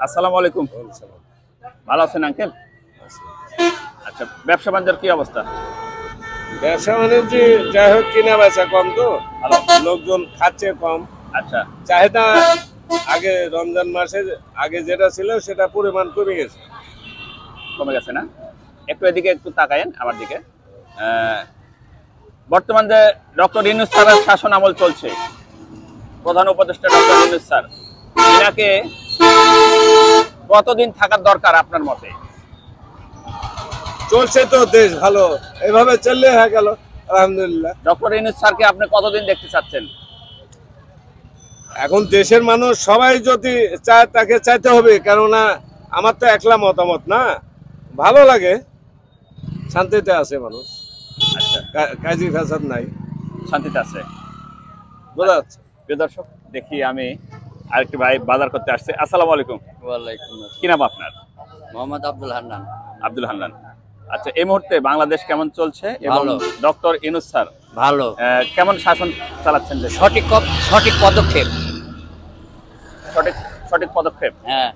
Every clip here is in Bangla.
আসসালামু আলাইকুম। ভালো আছেন আঙ্কেল? আচ্ছা, ব্যবসা বাণিজ্যের কি অবস্থা? ব্যবসা বাণিজ্য যাই হোক, কিনা বেচা কম, তো লোকজন খাচ্ছে কম। আচ্ছা, চাহিদা আগে রমজান মাসে আগে যেটা ছিল সেটা পরিমাণ কমে গেছে। কমে গেছে না? একটু এদিকে একটু তাকায়েন আমার দিকে। বর্তমান যে ডক্টর ইউনূস স্যারের শাসন আমল চলছে, প্রধান উপদেষ্টা ডক্টর ইউনূস স্যার, এনাকে কতদিন থাকার দরকার আপনার মতে? চলছে তো দেশ ভালো, এভাবে চললে হয়ে গেল আলহামদুলিল্লাহ। ডক্টর ইউনূস স্যারকে আপনি কতদিন দেখতে চাচ্ছেন? এখন দেশের মানুষ সবাই যদি চায় তাকে চাইতে হবে, কেননা আমার তো একলা মতামত না। ভালো লাগে, শান্তিতে আছে মানুষ। আচ্ছা, কাজী ফাসাদ নাই, শান্তিতে আছে, বোঝা যাচ্ছে। প্রিয় দর্শক, দেখি আমি আরেকটি ভাই বাজার করতে আসছে। আসসালামু আলাইকুম। ওয়ালাইকুম কি নাম আপনার? মোহাম্মদ আব্দুল হান্নান। আব্দুল হান্নান। আচ্ছা, এই মুহূর্তে বাংলাদেশ কেমন চলছে এবং ভালো। ডক্টর ইউনূস স্যার ভালো, কেমন শাসন চালাচ্ছেন দেশে? সঠিক পদক্ষেপ। সঠিক সঠিক পদক্ষেপ। হ্যাঁ,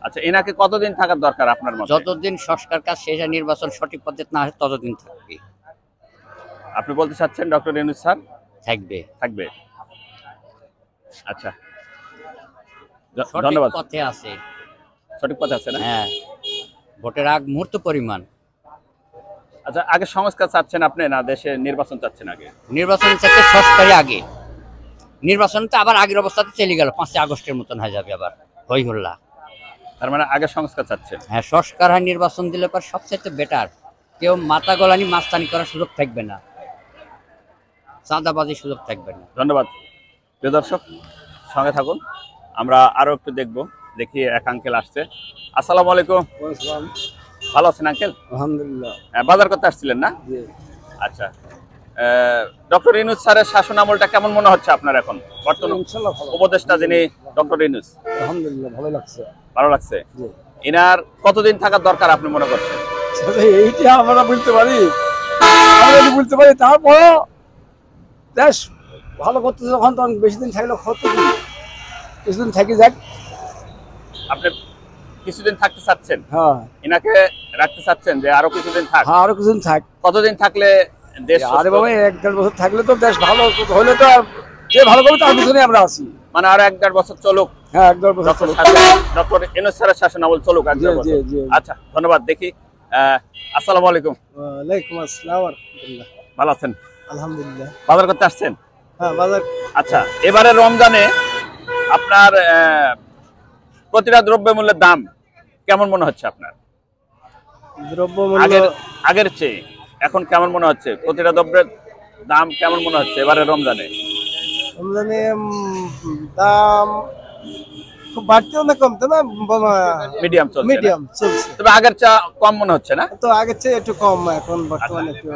আচ্ছা, এনাকে কতদিন থাকার দরকার আপনার মতে? যতদিন সংস্কার কাজ শেষ হয়, নির্বাচন সঠিক পদ্ধতি না হয় ততদিন থাকবে। আপনি বলতে চাচ্ছেন ডক্টর ইউনূস স্যার থাকবে থাকবে? আচ্ছা, সঠিক ধন্যবাদ। পথে আছে। সঠিক পথে আছে না? হ্যাঁ, ভোটের আগ মুহূর্ত পরিমাণ। আচ্ছা, আগে সংস্কার চাচ্ছেন আপনি, না দেশে নির্বাচন চাচ্ছেন আগে? নির্বাচন চাইতে সংস্কারই আগে। নির্বাচন তো আবার আগের অবস্থাতে চলে গেল, 5 আগস্টের মতন হয়ে যাবে আবার হই হল্লা। তার মানে আগে সংস্কার চাচ্ছেন? হ্যাঁ, সংস্কার হয়, নির্বাচন দিলে পর সবচাইতে বেটার। কেউ মাথা গলানি মাস্তানি করার সুযোগ থাকবে না, চাঁদাবাজির সুযোগ থাকবে না। ধন্যবাদ। প্রিয় দর্শক, সঙ্গে থাকুন, আমরা আরো একটু দেখবো। দেখি এক আঙ্কেল আসছে। আসসালামু আলাইকুম। ভালো আছেন আঙ্কেল? আলহামদুলিল্লাহ। বাজার করতে আসছিলেন না? আচ্ছা, ডক্টর ইউনূস স্যারের শাসন আমলটা কেমন মনে হচ্ছে আপনার এখন বর্তমান উপদেষ্টা যিনি ডক্টর ইউনূস? আলহামদুলিল্লাহ, ভালো লাগছে। ভালো লাগছে। এনার কতদিন থাকার দরকার আপনি মনে করছেন? এইটা আমরা বলতে পারি, বলতে পারি। তারপর দেশ ভালো করতেছে যখন, তখন বেশি দিন থাকলে ক্ষতি, কিছুদিন থাকি যাক। আপনি কিছুদিন থাকতে চাচ্ছেন? হ্যাঁ, এনাকে রাখতে চাচ্ছেন যে আরো কিছুদিন থাক? হ্যাঁ, আরো কিছুদিন থাক। কতদিন থাকলে দেশ? আরে বাবা, 1-1.5 বছর থাকলে তো দেশ ভালো হলে তো যে ভালো করবে তার পিছনে আমরা আছি। মানে আরো 1-1.5 বছর চলুক? হ্যাঁ, 1-1.5 বছর চলুক। ডক্টর ইউনূস স্যারের শাসন আমল চলুক 1-1.5 বছর। আচ্ছা, ধন্যবাদ। দেখি, আসসালামু আলাইকুম। ওয়ালাইকুম আসসালাম ওয়া রাহমাতুল্লাহ। ভালো আছেন? আলহামদুলিল্লাহ। বাজার করতে আসছেন? হ্যাঁ, বাজার। আচ্ছা, এবারে রমজানে আপনার প্রতিটা দ্রব্যমূল্যের দাম কেমন মনে হচ্ছে আপনার? দ্রব্যমূল্য আগের চেয়ে এখন কেমন মনে হচ্ছে? প্রতিটা দ্রব্যের দাম কেমন মনে হচ্ছে এবারে রমজানে? দাম খুব বাড়তেও না কমতে না, মিডিয়াম চলছে? মিডিয়াম চলছে। তবে আগের চেয়ে কম মনে হচ্ছে না? তো আগের চেয়ে একটু কম এখন বর্তমানে একটু।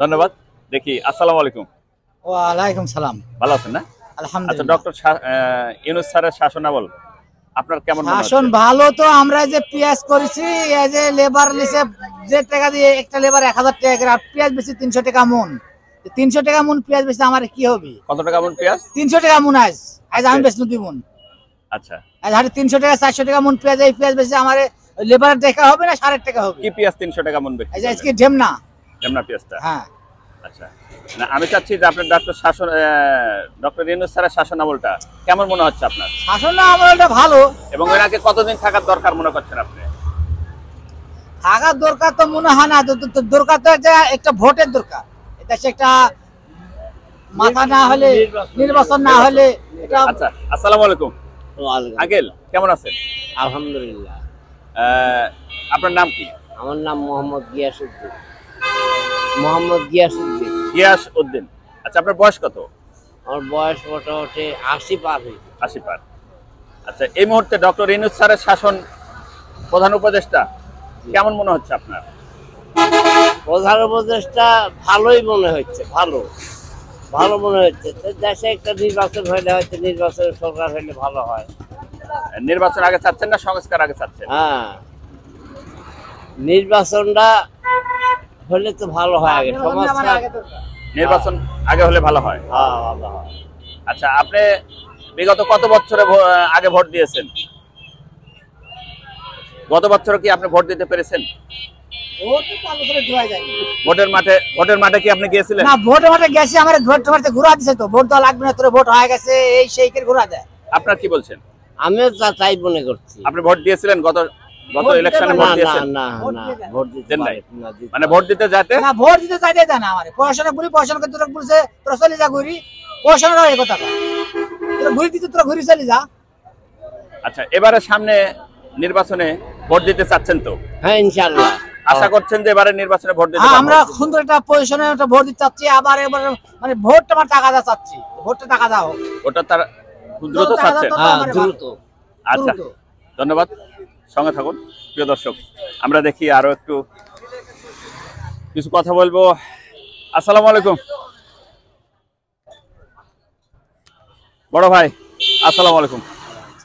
ধন্যবাদ। দেখি, আসসালামু আলাইকুম। ওয়ালাইকুম সালাম। ভালো আছেন না? আচ্ছা, আলহামদুলিল্লাহ। ডক্টর ইউনূস স্যারের শাসনামল আপনার কেমন মনে হচ্ছে? শাসন ভালো। তো আমরা যে পেঁয়াজ করেছি, এই যে লেবার লিসে যে টাকা দিয়ে একটা লেবার 1000 টাকা করে, আর পেঁয়াজ বেশি 300 টাকা মন। 300 টাকা মন পেঁয়াজ বেশি আমার কি হবে? কত টাকা মন পেঁয়াজ? 300 টাকা মন। আজ আমি বেচনু দিব মন। আচ্ছা, আজ হারে 300 টাকা 400 টাকা মন পেঁয়াজ। এই পেঁয়াজ বেশি আমার লেবারের টাকা হবে না, সারের টাকা হবে? কি পেঁয়াজ 300 টাকা মন বিক্রি? এই যে আজকে ঢেমনা পেঁয়াজটা? হ্যাঁ। আচ্ছা, না, আমি চাচ্ছি যে আপনার ডক্টর ইউনূস স্যারের শাসন আমলটা কেমন মনে হচ্ছে আপনার? শাসন আমলটা ভালো। এবং এনাকে কতদিন থাকার দরকার মনে করছেন আপনি? থাকার দরকার তো মনে হয় না। দরকার তো একটা ভোটের দরকার। এটা একটা মাথা না হলে, নির্বাচন না হলে এটা। আচ্ছা, আসসালামু আলাইকুম আঙ্কেল, কেমন আছেন? আলহামদুলিল্লাহ। আপনার নাম কি? আমার নাম মোহাম্মদ গিয়াসউদ্দিন। গিয়াস উদ্দিন। আচ্ছা, আপনার বয়স কত? আমার বয়স মোটামুটি 80 পার হয়েছে। 80 পার। আচ্ছা, এই মুহূর্তে ডক্টর ইউনূস স্যারের শাসন, প্রধান উপদেষ্টা, কেমন মনে হচ্ছে আপনার? প্রধান উপদেষ্টা ভালোই মনে হচ্ছে, ভালো মনে হচ্ছে। দেশে একটা নির্বাচন হলে হয়তো নির্বাচনের সরকার হলে ভালো হয়। নির্বাচন আগে চাচ্ছেন না সংস্কার আগে চাচ্ছেন? হ্যাঁ, নির্বাচনটা হলে তো ভালো হয়। আগে নির্বাচন আগে হলে ভালো হয়। হ্যাঁ, ভালো হয়। আচ্ছা, আপনি বিগত কত বছরে আগে ভোট দিয়েছেন? গত বছর কি আপনি ভোট দিতে পেরেছেন? ভোটের মাঠে কি আপনি গিয়েছিলেন? না, ভোটের মাঠে গেছি, আমার ভোট মাঠে ঘুরা দিছে তো, ভোট দেওয়া লাগবে না, তোর ভোট হয়ে গেছে, এই সেই করে ঘুরা দেয়। আপনার কি বলছেন? আমিও তাই মনে করছি। আপনি ভোট দিয়েছিলেন গত ইলেকশনে? ভোট দিয়েছেন? ভোট দিতে দেন নাই? না, দিতে মানে ভোট দিতে যাতে না, ভোট দিতে চাইতে দেয় না। আমার পড়াশোনা করি, পড়াশোনা করতে তোরা বলছে তোরা চলে যা ঘুরি, পড়াশোনার এই কথা তোরা ঘুরি দিতে, তোরা ঘুরি চলে যা। আচ্ছা, এবারে সামনে নির্বাচনে ভোট দিতে চাচ্ছেন তো? হ্যাঁ, ইনশাআল্লাহ। আশা করছেন যে এবারে নির্বাচনে ভোট দিতে হ্যাঁ, পারবো? আমরা সুন্দর একটা পজিশনে একটা ভোট দিতে চাচ্ছি। আবার এবার মানে ভোটটা আমার টাকা দেওয়া চাচ্ছি, ভোটটা টাকা দাও। ওটা তার দ্রুত চাচ্ছেন? হ্যাঁ, দ্রুত। আচ্ছা, ধন্যবাদ। সঙ্গে থাকুন প্রিয় দর্শক, আমরা দেখি আরো একটু কিছু কথা বলবো। আসসালামু আলাইকুম বড় ভাই, আসসালামু আলাইকুম।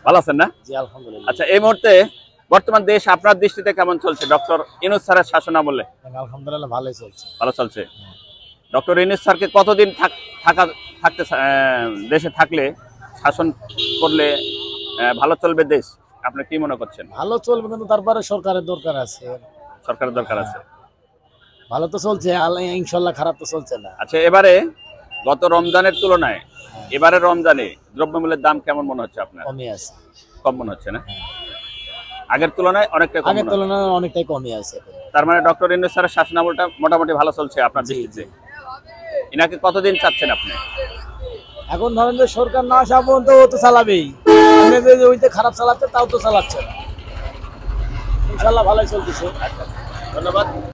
ভালো আছেন না? জি, আলহামদুলিল্লাহ। আচ্ছা, এই মুহূর্তে বর্তমান দেশ আপনার দৃষ্টিতে কেমন চলছে? ডক্টর ইউনূস স্যারের শাসন আমলে আলহামদুলিল্লাহ ভালোই চলছে। ভালো চলছে। ডক্টর ইউনূস স্যারকে কতদিন থাকতে দেশে থাকলে, শাসন করলে ভালো চলবে দেশ? আপনি কি মনে করছেন? ভালো চলবে, কিন্তু তারপরে সরকারের দরকার আছে। সরকারের দরকার আছে। ভালো তো চলছে, ইনশাআল্লাহ খারাপ তো চলছে না। আচ্ছা, এবারে গত রমজানের তুলনায় এবারে রমজানে দ্রব্যমূল্যের দাম কেমন মনে হচ্ছে আপনার? কমই আছে। কম মনে হচ্ছে না? আগের তুলনায় অনেকটা কম? আগের তুলনায় অনেকটাই কমই আছে। তার মানে ডক্টর ইউনূস স্যারের শাসনামলটা মোটামুটি ভালো চলছে আপনার দৃষ্টিতে? ইনাকে কতদিন চাচ্ছেন আপনি? এখন ধরেন যে সরকার না আসা পর্যন্ত ও তো চালাবেই, ওইতে খারাপ চালাচ্ছে, তাও তো চালাচ্ছে না। ইনশাআল্লাহ ভালোই চলতেছে। ধন্যবাদ।